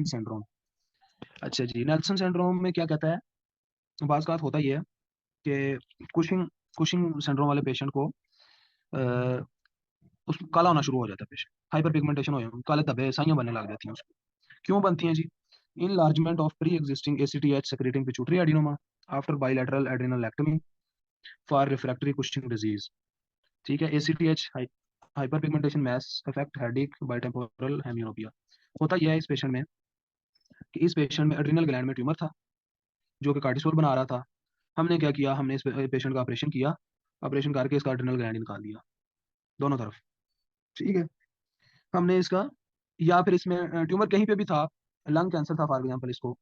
Syndrome. अच्छा जी, Nelson syndrome में क्या कहता है, बात का होता ही है कि कुशिंग कुशिंग सिंड्रोम वाले पेशेंट को अ, उस काला होना शुरू हो जाता है पेशेंट, हाइपर पिगमेंटेशन हो जाता है, काले धब्बे साइयां बनने लग जाती हैं उसको। क्यों बनती हैं जी? Enlargement of pre existing ACTH secreting pituitary adenoma after bilateral adrenalectomy for refractory Cushing disease. ठीक है, ACTH hyperpigmentation mass effect headache bitemporal hemianopia. होता यह है इस पेशेंट में कि इस पेशेंट में एड्रिनल ग्लैंड में ट्यूमर था जो कि कार्टिसोल बना रहा था। हमने क्या किया, हमने इस पेशेंट का ऑपरेशन किया, ऑपरेशन करके इसका एड्रिनल ग्लैंड निकाल दिया दोनों तरफ। ठीक है, हमने इसका, या फिर इसमें ट्यूमर कहीं पे भी था, लंग कैंसर था फॉर एग्जाम्पल इसको,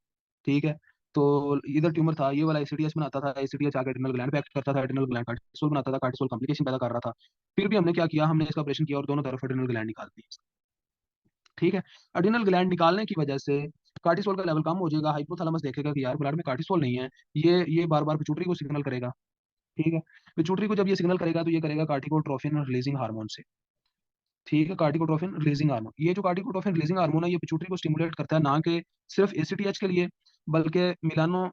ठीक है, तो इधर ट्यूमर था, ये वाला एसीटीएच बनाता था, एसीटीएच आगे एड्रिनल ग्लैंड पे एक्ट करता था, एड्रिनल ग्लैंड कार्टिसोल बनाता था, कार्टिसोल कॉम्प्लिकेशन पैदा कर रहा था। फिर भी हमने क्या किया, हमने इसका ऑपरेशन किया और दोनों तरफ एड्रिनल ग्लैंड निकाल दी। ठीक है, एड्रिनल ग्लैंड निकालने की वजह से कार्टिसोल का लेवल कम हो जाएगा, हाइपोथैलेमस देखेगा कि यार ब्लड में कार्टिसोल नहीं है, ये बार बार पिट्यूटरी को सिग्नल करेगा। ठीक है, पिट्यूटरी को जब ये सिग्नल करेगा तो ये करेगा कार्टिकोट्रोफिन रिलीजिंग हार्मोन से। ठीक है, कार्टिकोट्रोफिन रिलीजिंग हार्मोन, ये जो कार्टिकोट्रोफिन रिलीजिंग हार्मोन है ये पिट्यूटरी को स्टिमुलेट करता है, ना कि सिर्फ एसीटीएच के लिए, बल्कि मिलानो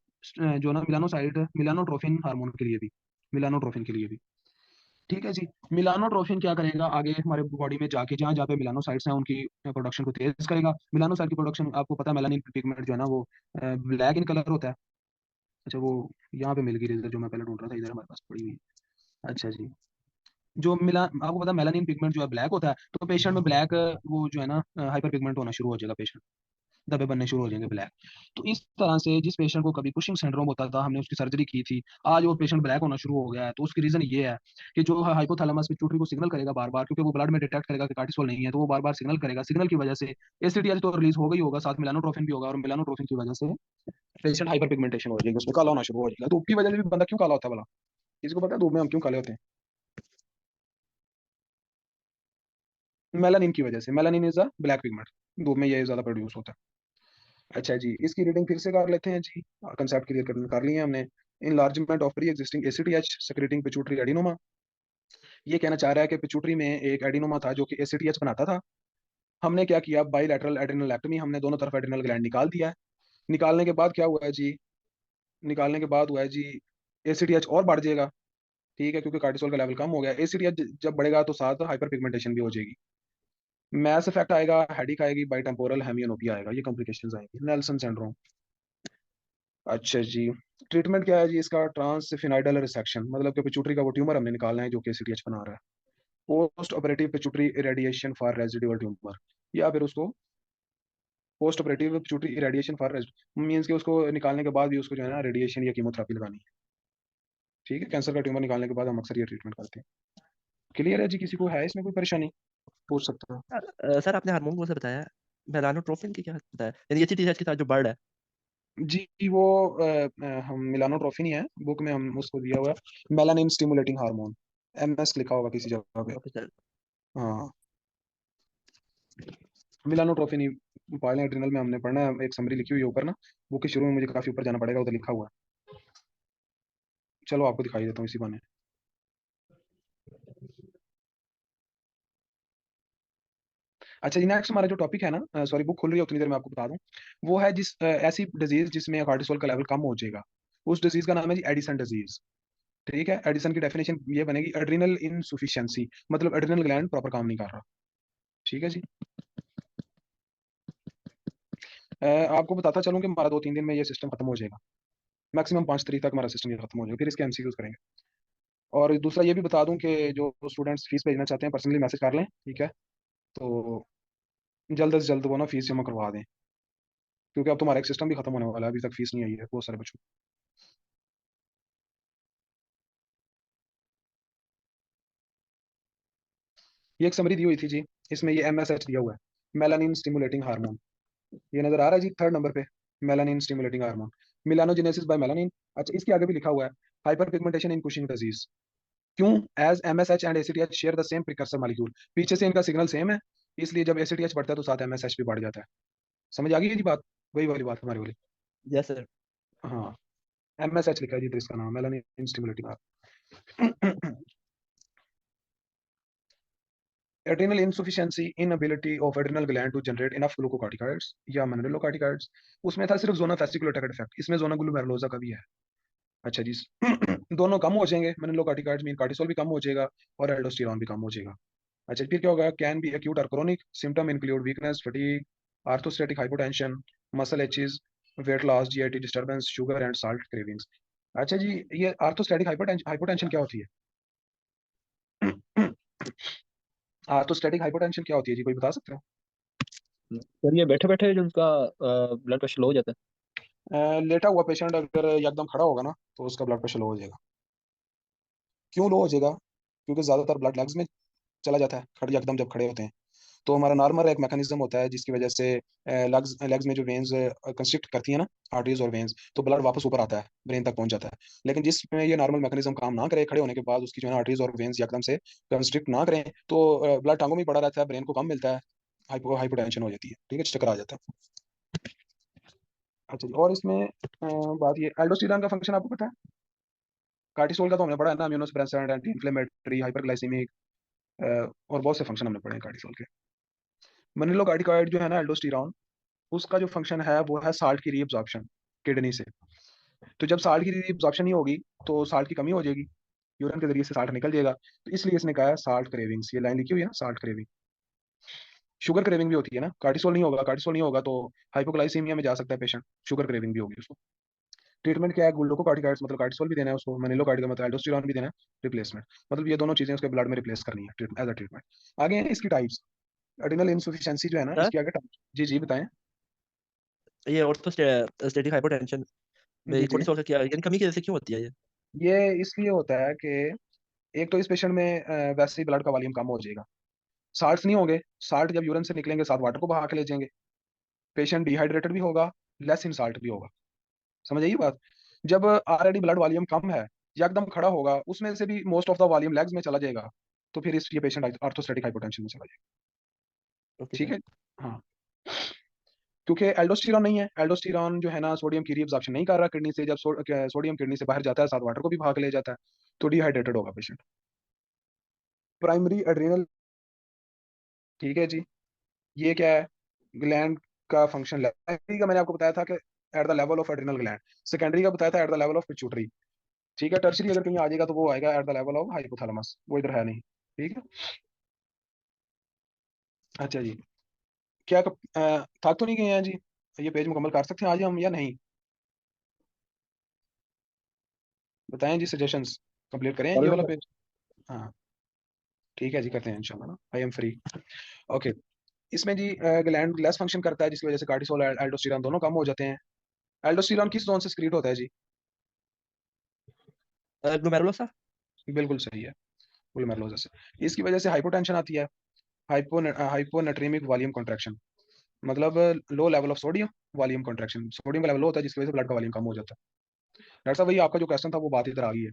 जो ना मिलानोसाइड मिलानोट्रोफिन हार्मोन के लिए भी, मिलानोट्रोफिन के लिए भी। ठीक है जी, मिलानोट्रोफिन क्या करेगा आगे हमारे बॉडी में जाके, जहाँ जहाँ पे मिलानोसाइट्स हैं उनकी प्रोडक्शन को तेज करेगा। मिलानोसाइट की प्रोडक्शन आपको पता है, मेलानिन पिगमेंट जो है ना वो ब्लैक इन कलर होता है। अच्छा, वो यहाँ पे मिल गई इधर, जो मैं पहले ढूंढ रहा था, इधर हमारे पास पड़ी हुई है। अच्छा जी, जो मिला आपको पता है मेलानिन पिगमेंट जो है ब्लैक होता है, तो पेशेंट में ब्लैक वो जो है ना हाइपर पिगमेंट होना शुरू हो जाएगा, पेशेंट धब्बे बनने शुरू हो जाएंगे ब्लैक। तो इस तरह से जिस पेशेंट को कभी कुशिंग सिंड्रोम होता था, हमने उसकी सर्जरी की थी, आज वो पेशेंट ब्लैक होना शुरू हो गया है, तो उसकी रीजन ये है कि जो हाइपोथैलेमस पिट्यूटरी को सिग्नल करेगा बार बार, क्योंकि वो ब्लड में डिटेक्ट करेगा कि कार्टिसोल नहीं है, तो वो बार बार सिग्नल करेगा, सिग्नल की वजह से एसीटीएच तो रिलीज हो गई होगा, साथ मेलानोट्रोफिन भी होगा, और मेलानोट्रोफिन की वजह से पेशेंट हाइपर पिगमेंटेशन हो जाएगी, उसमें काला होना शुरू हो जाएगा। धूप की वजह से भी बंदा क्यों काला होता है भला? किसी को पता है धूप में हम क्यों काले होते हैं? मेलानिन की वजह से, melanin is a black pigment, धूप में ये ज्यादा प्रोड्यूस होता है। अच्छा जी, इसकी रीडिंग फिर से कर लेते हैं जी, कंसेप्ट क्लियर कर लिए हैं हमने। Enlargement of pre existing ACTH secreting pituitary adenoma, ये कहना चाह रहा है कि पिट्यूटरी में एक एडिनोमा था जो कि एसीटीएच बनाता था। हमने क्या किया, बाइलेटरल एड्रेनलेक्टमी, हमने दोनों तरफ एड्रेनल ग्लैंड निकाल दिया है। निकालने के बाद क्या हुआ है जी, निकालने के बाद हुआ है जी, एसीटीएच और बढ़ जाएगा। ठीक है, क्योंकि कार्टिसोल का लेवल कम हो गया, एसीटीएच जब बढ़ेगा तो साथ हाइपर पिगमेंटेशन भी हो जाएगी, मैस इफेक्ट आएगा, हेडिक आएगी, बाइटेम्पोरल हेमियोनोपिया आएगा, ये कॉम्प्लिकेशंस आएंगी, नेल्सन सिंड्रोम। अच्छा जी, ट्रीटमेंट क्या है जी इसका, ट्रांसफिनाइडल रिसेक्शन, मतलब कि पिट्यूटरी का वो ट्यूमर हमने निकालना है जो कि एसीटीएच बना रहा है। Post operative pituitary irradiation for residual tumour, या फिर उसको post operative pituitary irradiation for means कि उसको निकालने के बाद भी उसको जो है ना रेडिएशन या कीमोथेरेपी लगानी है। ठीक है, कैंसर का ट्यूमर निकालने के बाद हम अक्सर ये ट्रीटमेंट करते हैं। क्लियर है जी, किसी को है इसमें कोई परेशानी, पूछ सकते हो। सर आपने हार्मोन कौन सा बताया? मेलानोट्रोपिन की क्या बताया, यानी एसीटीएच के साथ जो बर्ड है? जी वो हम मिलानोट्रोफिन ही है, बुक में हम उसको दिया हुआ है मेलानिन स्टिमुलेटिंग हार्मोन, एमएस लिखा होगा किसी जगह पे। Okay sir. हाँ, मिलानोट्रोफिन ही पायलट एड्रिनल में हमने पढ़ना है, एक समरी लिखी हुई है ऊपर ना, बुक के शुरू में मुझे काफी ऊपर जाना पड़ेगा, उधर लिखा हुआ है। चलो आपको दिखाई देता हूँ इसी बहाने। अच्छा जी, नेक्स्ट हमारा जो टॉपिक है ना, सॉरी बुक खुल रही है उतनी देर में आपको बता दूं, वो है ऐसी डिजीज जिसमें कार्टिसोल का लेवल कम हो जाएगा, उस डिजीज का नाम है जी एडिसन डिजीज। ठीक है, एडिसन की डेफिनेशन ये बनेगी, एड्रिनल इनसुफिशियंसी, मतलब एड्रिनल ग्लैंड प्रॉपर काम नहीं कर रहा। ठीक है जी, आपको बताता चलूं कि हमारा 2-3 दिन में ये सिस्टम खत्म हो जाएगा, मैक्सिमम 5 तारीख तक हमारा सिस्टम ये खत्म हो जाएगा, फिर इसके एमसीक्यूज करेंगे। और दूसरा ये भी बता दूं कि जो स्टूडेंट्स फीस भेजना चाहते हैं पर्सनली मैसेज कर लें, ठीक है, तो जल्द से जल्द वो ना फीस जमा करवा दें, क्योंकि अब तुम्हारा एक सिस्टम भी खत्म होने वाला है, अभी तक फीस नहीं आई है बहुत सारे बच्चों को। ये एक समरी दी हुई थी जी, इसमें ये एमएसएच दिया हुआ है, मेलानिन स्टिमुलेटिंग हार्मोन, ये नजर आ रहा है जी 3rd नंबर पे, melanin stimulating hormone, melanogenesis by melanin. अच्छा, इसके आगे भी लिखा हुआ है hyperpigmentation in Cushing disease, क्यों, as MSH and ACTH share the same precursor molecule, पीछे से इनका सिग्नल सेम है, इसलिए जब एसीटीएच बढ़ता है तो साथ एमएसएच भी बढ़ जाता है। समझ आ गई है जी बात, वही वाली बात हमारी वाली। Yes sir. हाँ, एमएसएच लिखा है जी, तो इसका नाम melanin stimulating hormone. Adrenal insufficiency, inability of adrenal gland to generate enough glucocorticoids या मिनरलोकार्टिकॉइड्स। उसमें था सिर्फ जोना फेसिकुलेटेड इफेक्ट, इसमें जोना ग्लोमेरुलोसा का भी है। अच्छा जी। दोनों कम हो जाएंगे, मिनरलोकार्टिकॉइड्स मीन कार्टिसोल भी कम हो जाएगा और एल्डोस्टेरॉन भी कम हो जाएगा। अच्छा फिर क्या होगा, कैन बी एक्यूट और chronic, symptom include weakness, fatigue, orthostatic hypotension, muscle aches, weight loss, GIT disturbance, sugar and salt cravings. अच्छा जी, ये आर्थोस्टैटिक हाइपोटेंशन हाइपोटेंशन क्या होती है? आर्थोस्टैटिक हाइपोटेंशन क्या होती है जी, कोई बता सकते सर ये बैठे बैठे जो उनका ब्लड प्रेशर लो हो जाता हो? लेटा हुआ पेशेंट अगर एकदम खड़ा होगा ना तो उसका ब्लड प्रेशर लो हो जाएगा। क्यों लो हो जाएगा? क्योंकि ज्यादातर ब्लड लेग्स में चला जाता है खड़े एकदम जब खड़े होते हैं। तो हमारा नॉर्मल एक मैकेनिज्म होता है जिसकी वजह से लेग्स लेग्स में जो वेन्स कंस्ट्रिक्ट करती है ना, आर्टरीज और वेन्स, तो ब्लड वापस ऊपर आता है, ब्रेन तक पहुंच जाता है। लेकिन जिसमें ये नॉर्मल मैकेनिज्म काम ना करे, खड़े होने के बाद उसकी जो है आर्टरीज और वेन्स एकदम से कंस्ट्रिक्ट ना करें, तो ब्लड टांगों में ही पड़ा रहता है, ब्रेन को कम मिलता है, हाइपोटेंशन हो जाती है, ठीक है, चक्कर आ जाता है। अच्छा जी, और इसमें बात ये एल्डोस्टेरॉन का फंक्शन आपको पता है? कार्टिसोल का तो हमने पढ़ा है ना, इम्यूनोसप्रेसेंट, एंटी इन्फ्लेमेटरी, हाइपरग्लाइसेमिक, और बहुत से फंक्शन हमने पढ़े हैं कार्टिसोल के। मनिलोकार्टिकॉइड जो है ना एल्डोस्टेरॉन, उसका जो फंक्शन है वो है साल्ट की रीअब्जॉर्प्शन किडनी से। तो जब साल्ट की रीअब्जॉर्प्शन नहीं होगी तो साल्ट की कमी हो जाएगी, यूरिन के जरिए से साल्ट निकल जाएगा, तो इसलिए इसने कहा है साल्ट क्रेविंग्स, ये लाइन लिखी हुई है ना, साल्ट क्रेविंग। शुगर क्रेविंग भी होती है ना, कार्टिसोल नहीं होगा तो हाइपोग्लाइसीमिया में जा सकता है पेशेंट, शुगर क्रेविंग भी होगी उसको। ट्रीटमेंट क्या है, ग्लूकोकार्टिकॉइड्स मतलब कार्टिसोल भी देना है उसको, मेनिलोकार्टिका मतलब एल्डोस्टेरॉन भी देना है, रिप्लेसमेंट, मतलब ये दोनों चीजें उसके ब्लड में रिप्लेस करनी है एज अ ट्रीटमेंट। आगे हैं इसकी टाइप्स। एड्रिनल इनसफिशिएंसी जो है ना, सर इसकी आगे types- जी जी बताएं। ये ऑर्थोस्टैटिक हाइपोटेंशन जी में जी, कोर्टिसोल का क्या यानी कमी की वजह से क्यों होती है ये? ये इसलिए होता है कि एक तो इस पेशेंट में वैसे ही ब्लड का वॉल्यूम कम हो जाएगा, साल्ट्स नहीं होंगे, साल्ट जब यूरिन से निकलेंगे साथ वाटर को बहा के ले जाएंगे, पेशेंट डिहाइड्रेटेड भी होगा, लेस इन साल्ट भी होगा। समझ आइए बात। जब ऑलरेडी ब्लड वॉल्यूम कम है या एकदम खड़ा होगा, उसमें से भी most of the volume legs में चला जाएगा, तो फिर इस ये पेशेंट आर्थोस्टैटिक हाइपोटेंशन में चला जाएगा। ओके ठीक सर। है। हाँ, क्योंकि एल्डोस्टेरॉन नहीं है, एल्डोस्टेरॉन जो है ना सोडियम की रीअब्जॉर्प्शन नहीं कर रहा किडनी से, जब सोडियम किडनी से बाहर जाता है साथ वाटर को भी भाग ले जाता है, तो डिहाइड्रेटेड होगा पेशेंट। प्राइमरी एड्रिनल, ठीक है जी, ये क्या है, ग्लैंड का फंक्शन। प्राइमरी का मैंने आपको बताया था कि at the level of adrenal gland, secondary का बताया था at the level of pituitary, ठीक है। टर्सरी अगर कहीं आ जाएगा तो वो आएगा at the level of hypothalamus, वो इधर है नहीं, ठीक है। अच्छा जी, क्या थक तो नहीं गए हैं जी? ये पेज मुकम्मल कर सकते हैं आज हम या नहीं? बताएं जी, सजेशंस कंप्लीट करें ये वाला है। पेज। हाँ ठीक है जी, करते हैं इंशाल्लाह ना, आई एम फ्री। ओके, इसमें जी ग्लैंड लेस फंक्शन करता है जिसकी वजह से कार्टिसोल एल्डोस्टेरॉन दोनों कम हो जाते हैं। एल्डोस्टेरॉन किस जोन से सिक्रीट होता है जी? ग्लोमेरुलोसा। बिल्कुल सही है, ग्लोमेरुलोसा से। इसकी वजह से हाइपोटेंशन आती है, हाइपोनेट्रीमिक वॉल्यूम कॉन्ट्रैक्शन, मतलब low level of sodium volume contraction, sodium का लेवल लो होता है जिसकी वजह से ब्लड का वॉल्यूम कम हो जाता है। डॉक्टर साहब, वही आपका जो क्वेश्चन था वो बात इधर आ गई है,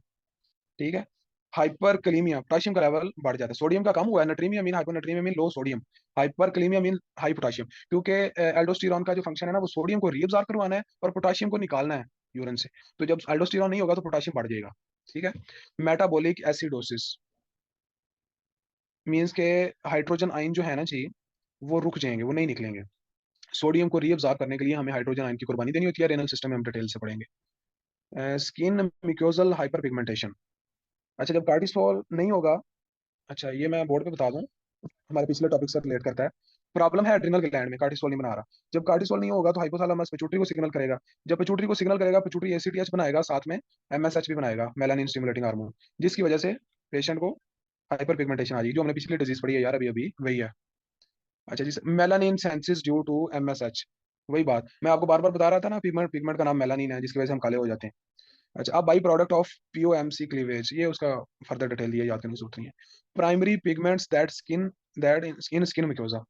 ठीक है। हाइपर कलीमिया, पोटाशियम का लेवल बढ़ जाता है, सोडियम का कम हुआ है, natremia mean hyponatremia mean low sodium, hyperkalemia mean high potassium, क्योंकि एल्डोस्टेरॉन का जो फंक्शन है ना वो सोडियम को रीअब्सॉर्ब करवाना है और पोटाशियम को निकालना है यूरिन से। तो जब एल्डोस्टेरॉन नहीं होगा तो पोटाशियम बढ़ जाएगा, ठीक है। मेटाबॉलिक एसिडोसिस मीन्स के हाइड्रोजन आयन जो है ना जी, वो रुक जाएंगे, वो नहीं निकलेंगे। सोडियम को रीअब्सॉर्ब करने के लिए हमें हाइड्रोजन आयन की कुर्बानी देनी होती है, रेनल सिस्टम में हम डिटेल से पढ़ेंगे। Skin mucosal hyper pigmentation. अच्छा, जब कार्टिसोल नहीं होगा, अच्छा ये मैं बोर्ड पे बता दूं, हमारे पिछले टॉपिक से रिलेट करता है। प्रॉब्लम है एड्रिनल ग्लैंड में, कार्टिसोल नहीं बना रहा। जब कार्टिसोल नहीं होगा तो हाइपोथैलेमस पिट्यूटरी को सिग्नल करेगा, जब पिट्यूटरी को सिग्नल करेगा, पिट्यूटरी एसीटीएच बनाएगा, साथ में एमएसएच भी बनाएगा, मेलानिन स्टिमुलेटिंग हार्मोन, जिसकी वजह से पेशेंट को हाइपर पिगमेंटेशन आ जाएगी, जो हमने पिछली डिजीज पढ़ी है यार, अभी अभी वही है। अच्छा जी, melanin synthesis due to MSH, वही बात मैं आपको बार बार बता रहा था ना, पिगमेंट पिगमेंट का नाम मेलानिन है जिसकी वजह से हम काले हो जाते हैं। अच्छा, अब बाई प्रोडक्ट ऑफ पीओएमसी क्लीवेज, ये उसका फर्दर डिटेल दिया, याद करने की जरूरत नहीं है। Primary pigments that in skin mucosa,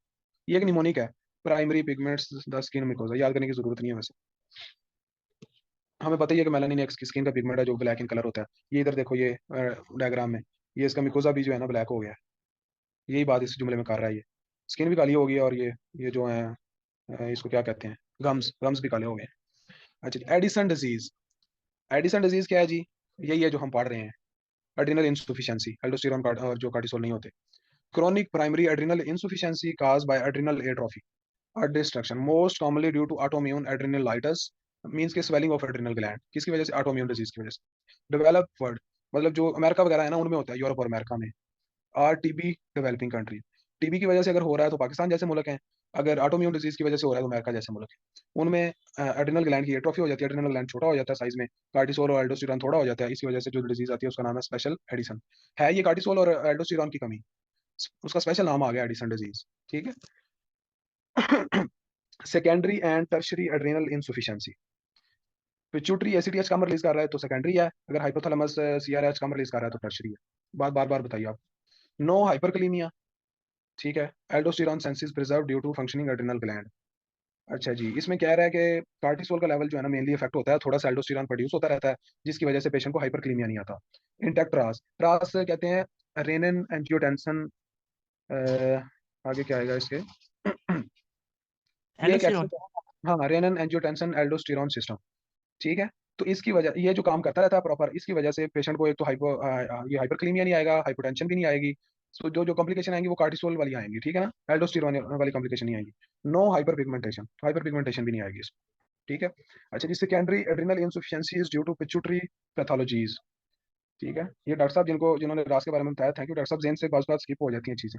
ये एक निमोनिक है, primary pigments the skin mucosa, याद करने की जरूरत नहीं है वैसे, हमें पता ही है कि मेलानिन एक स्किन का पिगमेंट है जो ब्लैक इन कलर होता है। ये इधर देखो, ये डायग्राम में, ये इसका मिकोजा भी जो है ना ब्लैक हो गया है, यही बात इस जुमले में कर रहा है ये, स्किन भी काली हो गई है, और ये जो है इसको क्या कहते हैं, गम्स गम्स भी काले हो गए हैं। अच्छा, एडिसन डिजीज, एडिसन डिजीज क्या है जी? यही है जो हम पढ़ रहे हैं, एड्रिनल इनसफिशिएंसी, एल्डोस्टेरॉन और जो कार्टिसोल नहीं होते। chronic primary adrenal insufficiency caused by adrenal atrophy or destruction, most commonly due to autoimmune adrenalitis, means के swelling of adrenal gland, किसकी वजह से? autoimmune disease की वजह से। developed world मतलब जो अमेरिका वगैरह है ना, उनमें होता है, यूरोप और अमेरिका में। R TB developing country, TB की वजह से अगर हो रहा है तो पाकिस्तान जैसे मुल्क हैं, अगर ऑटोम्यून डिजीज की वजह से हो रहा है तो अमेरिका जैसे मुल्क है। उनमें एड्रिनल ग्लैंड की एट्रोफी हो जाती है, एड्रिनल ग्लैंड छोटा हो जाता है साइज में, कार्टिसोल और एल्डोस्टेरॉन थोड़ा हो जाता है, इसी वजह से जो डिजीज आती है उसका नाम है स्पेशल एडिसन। है ये कार्टिसोल और एल्डोस्टेरॉन की कमी, उसका स्पेशल नाम आ गया एडिसन डिजीज, ठीक है। Secondary and tertiary adrenal insufficiency, pituitary ACTH कम रिलीज कर रहा है तो सेकेंडरी है, अगर हाइपोथैलेमस सीआरएच कम रिलीज कर रहा है तो टर्शरी है। बात बार बार बताइए आप। नो हाइपरकलीमिया, ठीक है। Aldosterone synthesis preserve due to functioning adrenal gland. अच्छा जी, इसमें कह रहा है कि कार्टिसोल का लेवल जो है ना मेनली इफेक्ट होता है, थोड़ा सा एल्डोस्टेरॉन प्रोड्यूस होता रहता है, जिसकी वजह से पेशेंट को हाइपरकलीमिया नहीं आता। इंटैक्ट रास, रास कहते हैं रेनिन एंजियोटेंसिन, आगे क्या आएगा इसके? ये एक एल्डोस्टेरॉन। एक्सेस, हाँ, रेनिन एंजियोटेंसिन एल्डोस्टेरॉन सिस्टम, ठीक है। तो इसकी वजह, ये जो काम करता रहता है प्रॉपर, इसकी वजह से पेशेंट को एक तो ये हाइपरक्लीमिया नहीं आएगा, हाइपोटेंशन भी नहीं आएगी। सो जो जो कॉम्प्लिकेशन आएंगी वो कार्टिसोल वाली आएंगी, ठीक है ना, एल्डोस्टेरॉन वाली कॉम्प्लिकेशन नहीं आएगी। No hyperpigmentation, hyperpigmentation भी नहीं आएगी इसमें, ठीक है। अच्छा जी, secondary adrenal insufficiency is due to pituitary pathologies, ठीक है। ये डॉक्टर साहब जिन्होंने रास के बारे में बताया, थैंक यू डॉक्टर साहब, जेन से बात स्किप हो जाती हैं चीजें,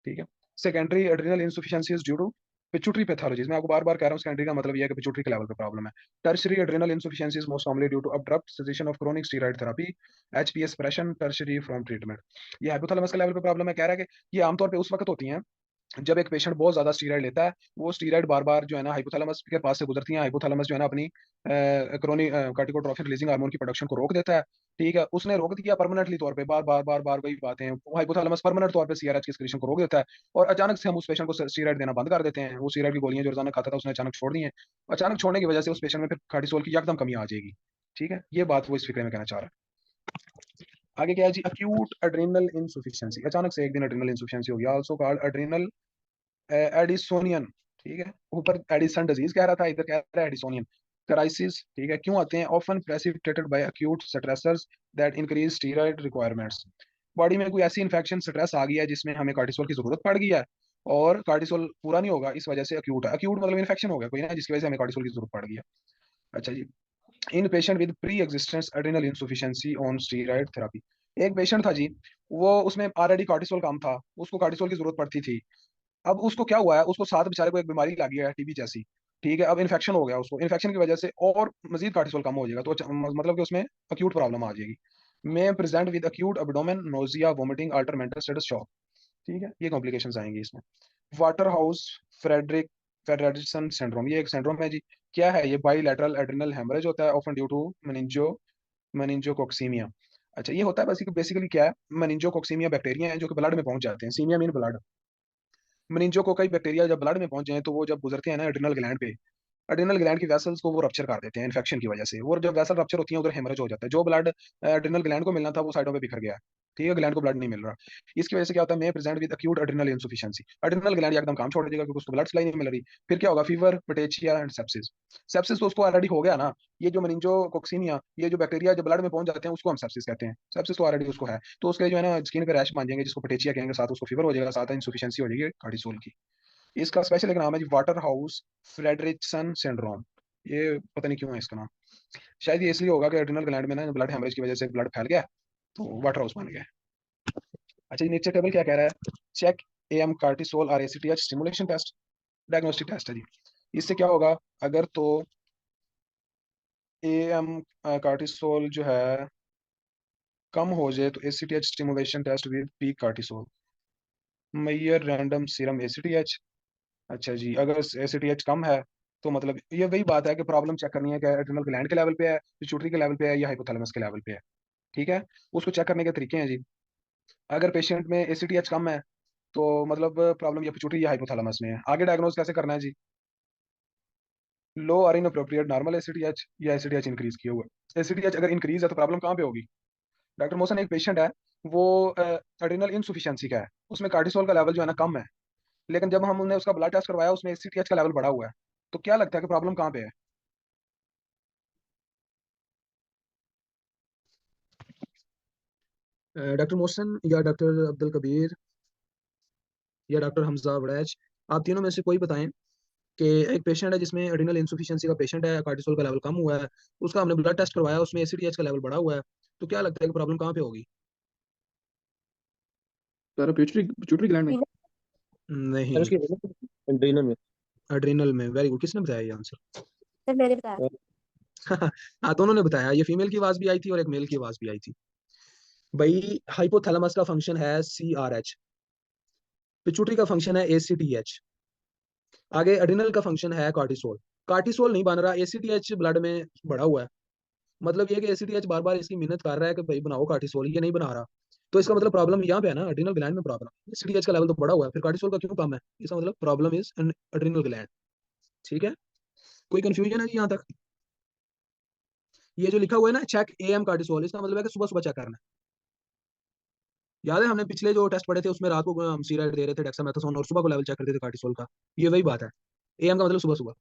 ठीक है। Secondary adrenal insufficiency is due to pituitary pathologies, मैं आपको बार बार कह रहा हूँ, सेकेंडरी का मतलब ये है कि पिट्यूटरी के लेवल पे प्रॉब्लम है। Tertiary adrenal insufficiency is most commonly due to abrupt cessation of chronic steroid therapy, HPS pression tertiary from treatment. ये हाइपोथैलेमस के लेवल पे प्रॉब्लम है, कह रहा है कि ये आमतौर पे उस वक्त होती हैं जब एक पेशेंट बहुत ज्यादा स्टीराइड लेता है, वो स्टीराइड बार बार जो है ना हाइपोथैलेमस के पास से गुजरती है, हाइपोथैलेमस जो है ना अपनी क्रोनिक कार्टिकोट्रोफिन रिलीजिंग हार्मोन की प्रोडक्शन को रोक देता है, ठीक है। उसने रोक दिया परमानेंटली तौर पे, बार बार बार बार वही बातें, हाइपोथैलेमस परमानेंट तौर पे सीआरएच की एक्सक्रीशन को रोक देता है, और अचानक से हम उस पेशेंट को स्टीराइड देना बंद कर देते हैं। वो स्टीराइड की गोलियां जो रोजाना खाता था उसने अचानक छोड़ दी हैं, अचानक छोड़ने की वजह से उस पेशेंट में फिर कार्टिसोल की एकदम कमी आ जाएगी, ठीक है। ये बात वो इस फिक्रे में कहना चाह रहा है। आगे क्या है जी? अक्यूट एड्रिनल इंसुफिशियंसी, अचानक से एक दिन एड्रिनल इंसुफिशियंसी हो गया, आल्सो कॉल्ड एड्रिनल एडिसोनियन, ठीक है। ऊपर एडिसन डिजीज कह रहा था, इधर कह रहा है एडिसोनियन क्राइसिस, ठीक है। क्यों आते हैं? Often precipitated bye acute stressors that increase steroid requirements, body में कोई ऐसी इन्फेक्शन स्ट्रेस आ गई है जिसमें हमें कार्टिसोल की जरूरत पड़ गई है, और कार्टिसोल पूरा नहीं होगा, इस वजह से अक्यूट है। अक्यूट मतलब इन्फेक्शन हो गया कोई ना, जिसकी वजह से हमें कार्टिसोल की जरूरत पड़ गई है। अच्छा जी, in patient with pre existence adrenal insufficiency on steroid therapy, एक पेशेंट था जी, वो उसमें ऑलरेडी कार्टिसोल कम था, उसको कार्टिसोल की जरूरत पड़ती थी। अब उसको क्या हुआ है, उसको साथ बेचारे को एक बीमारी लगी है टीबी जैसी, ठीक है। अब इन्फेक्शन हो गया उसको, इन्फेक्शन की वजह से और मजीद कार्टिसोल कम हो जाएगा, तो मतलब कि उसमें अक्यूट प्रॉब्लम आ जाएगी। May present with acute abdomen, nausea, vomiting, alter mental status, shock, ठीक है। ये कॉम्प्लिकेशंस आएंगी इसमें। Waterhouse Frederick Friderichsen syndrome, ये एक सिंड्रोम है जी। क्या है ये? बाईलैटरल एड्रिनल हेमरेज होता है, ऑफन ड्यू टू मेनिंजोकोक्सीमिया। अच्छा, ये होता है बेसिकली क्या है? मेनिंजोकोक्सीमिया बैक्टीरिया है जो कि ब्लड में पहुंच जाते हैं, सीमिया मीन ब्लड। मेनिंजोकोकाई बैक्टीरिया जब ब्लड में पहुंच जाए तो वो जब गुजरते हैं ना एड्रिनल ग्लैंड पे, एड्रिनल ग्लैंड की वेसल्स को वो रप्चर कर देते हैं इन्फेक्शन की वजह से, वो जब वेसल रप्चर होती है उधर हेमरेज हो जाता है, जो ब्लड एड्रिनल ग्लैंड को मिलना था वो साइडों पे बिखर गया, ठीक है, ग्लैंड को ब्लड नहीं मिल रहा। इसकी वजह से क्या होता है? May present with acute adrenal insufficiency, adrenal gland एकदम काम छोड़ देगा क्योंकि उसको ब्लड सप्लाई नहीं मिल रही। फिर क्या होगा? Fever, petechiae and sepsis. Sepsis तो उसको ऑलरेडी हो गया ना, ये जो मेनिंजोकोक्सीमिया, ये जो बैक्टीरिया जब ब्लड में पहुंच जाते हैं उसको हम सेप्सिस कहते हैं, सेप्सिस तो ऑलरेडी उसको है, तो उसके जो है ना स्किन पे रैश बन जाएंगे जिसको पटेचिया कहेंगे, साथ उसको फीवर हो जाएगा, साथ इंसुफिशियंसी हो जाएगी कार्टिसोल की। इसका स्पेशल एक नाम है जी, वाटर हाउस फ्रेडरिक्सन सिंड्रोम। ये पता नहीं क्यों है इसका नाम, शायद ये इसलिए होगा कि एड्रिनल ग्लैंड में ना ब्लड हेमरेज की वजह से ब्लड फैल गया तो वाटर हाउस बन गया। अच्छा, नीचे टेबल क्या कह रहा है? चेक एएम कार्टिसोल और ACTH stimulation test, diagnostic test है जी। इससे क्या होगा? अगर तो एएम कार्टिसोल जो है कम हो जाए तो ACTH stimulation test with peak cortisol, मेयर रैंडम सीरम एसीटीएच। अच्छा जी, अगर एसीटीएच कम है तो मतलब ये वही बात है कि प्रॉब्लम चेक करनी है कि एड्रिनल ग्लैंड के लेवल पे है, पिट्यूटरी के लेवल पे है, या हाइपोथैलेमस के लेवल पे है, ठीक है। उसको चेक करने के तरीके हैं जी। अगर पेशेंट में एसीटीएच कम है तो मतलब प्रॉब्लम या पिट्यूटरी या हाइपोथैलेमस में है। आगे डायग्नोज कैसे करना है जी? लो और इन अप्रोप्रिएट नॉर्मल एसीटीएच या एसीटीएच इंक्रीज किया हुआ है। एसीटीएच अगर इंक्रीज है तो प्रॉब्लम कहाँ पे होगी? डॉक्टर मोहसन, एक पेशेंट है, वो एड्रिनल इनसुफिशियंसी का है, उसमें कार्टिसोल का लेवल जो है ना कम है, लेकिन जब हमने उसका ब्लड टेस्ट करवाया उसमें एसीटीएच का लेवल बढ़ा हुआ है, तो क्या लगता है कि प्रॉब्लम कहाँ पे है? डॉक्टर मोहसन या डॉक्टर अब्दुल कबीर? या डॉक्टर हमजा वड़ैच, आप तीनों में से कोई बताएं कि एक पेशेंट है जिसमें एड्रिनल इंसुफिशियंसी का पेशेंट है, कार्टिसोल का लेवल कम हुआ है, उसका हमने ब्लड टेस्ट करवाया, उसमें एसीटीएच का लेवल बढ़ा हुआ है, तो क्या लगता है कि प्रॉब्लम कहाँ पे होगी? सर पिट्यूटरी ग्लैंड में। सर नहीं, उसकी एड्रीनल में। एड्रिनल में। वेरी गुड, किसने बताया ये आंसर? सर मैंने बताया। हाँ, दोनों ने बताया। ये फीमेल की आवाज भी आई थी और एक मेल की आवाज भी आई थी। भाई हाइपोथैलेमस का फंक्शन है CRH, पिट्यूटरी का फंक्शन है ACTH, आगे एड्रिनल का फंक्शन है कार्टिसोल। कार्टिसोल नहीं बन रहा, ACTH ब्लड में बढ़ा हुआ है। मतलब ये कि ACTH बार बार इसकी मिन्नत कर रहा है कि भाई बनाओ कार्टिसोल, ये नहीं बना रहा। तो इसका मतलब प्रॉब्लम यहाँ पे है ना, एड्रिनल ग्लैंड में प्रॉब्लम। ACTH का लेवल तो बढ़ा हुआ है, फिर कार्टिसोल का क्यों कम है? इसका मतलब प्रॉब्लम इज एड्रिनल ग्लैंड। ठीक है, कोई कंफ्यूजन है जी यहाँ तक? ये जो लिखा हुआ है ना चेक AM कार्टिसोल, इसका मतलब है कि सुबह सुबह चेक करना है। याद है हमने पिछले जो टेस्ट पढ़े थे उसमें रात को हम सीराइड दे रहे थे डेक्सामेथासोन और सुबह को लेवल चेक करते थे कार्टिसोल का, ये वही बात है। AM का मतलब सुबह सुबह।